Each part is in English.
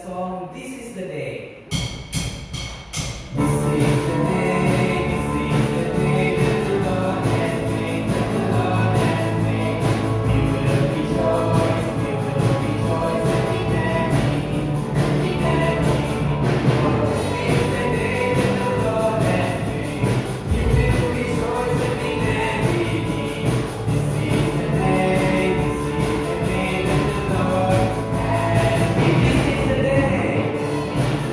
that song, This Is the Day. This is the day, this is the day that the Lord has made, that the Lord has made. We will rejoice and be merry, and be merry. For this is the day that the Lord has made. We will rejoice and be merry. This is the day, this is the day that the Lord has made. This is the day, this is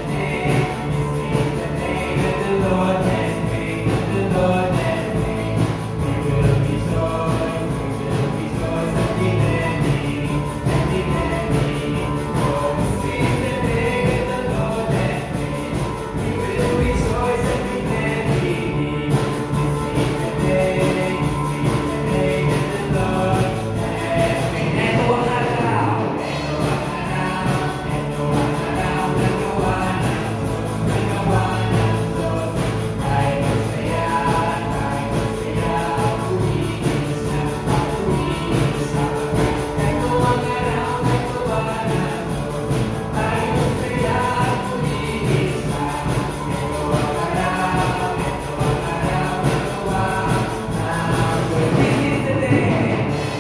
the day that the Lord has made, that the Lord has made. We will rejoice and be merry, and be merry. For this is the day that the Lord has made. We will rejoice and be merry. This is the day, that the Lord has made. Eto ang araw, eto ang araw, eto ang araw na gawa ng Diyos, na gawa ng Diyos. Tayo masaya, pumilis na, pumilis na. Eto ang araw na gawa ng Diyos, tayo masaya, pumilis na. Eto ang araw na gawa ng Diyos. This is the day, this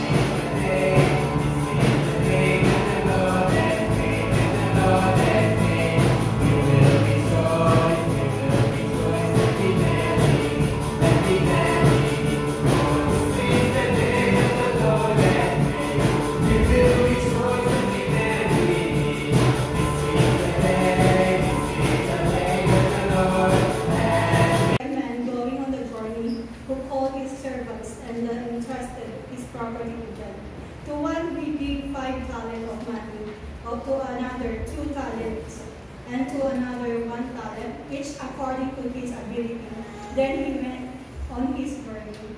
is the day that the Lord has made, that the Lord has made. We will rejoice and be merry, and be merry. For this is the day that the Lord has made. We will rejoice and be merry. This is the day, that the Lord has made. A man going on the journey who called his servants and entrusted his property to them. To one he gave 5 talents of money, to another 2 talents, and to another 1 talent, each according to his ability. Then he went on his journey.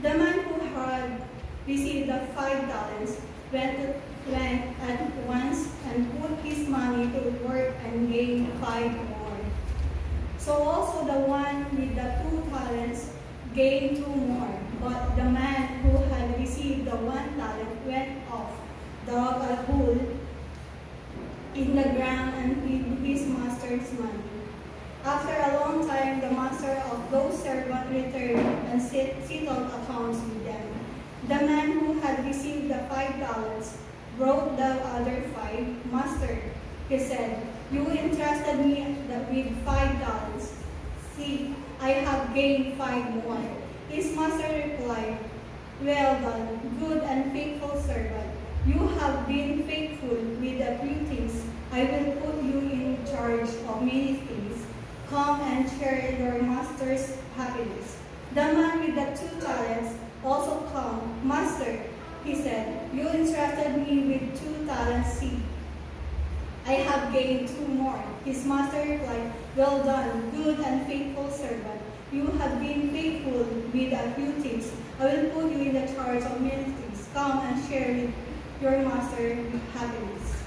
The man who had received the 5 talents went at once and put his money to work and gained 5 more. So also the one with the 2 talents gained 2 more. But the man who had received the 1 talent went off, dug a hole in the ground and hid his master's money. After a long time, the master of those servants returned and settled accounts with them. The man who had received the 5 talents brought the other 5. Master, he said, you entrusted me with 5 talents. See, I have gained 5 more. His master replied, well done, good and faithful servant. You have been faithful with a few things. I will put you in charge of many things. Come and share your master's happiness. The man with the 2 talents also came. Master, he said, you entrusted me with 2 talents. See, I have gained 2 more. His master replied, well done, good and faithful servant. You have been faithful with a few things. I will put you in the charge of many things. Come and share with your master happiness.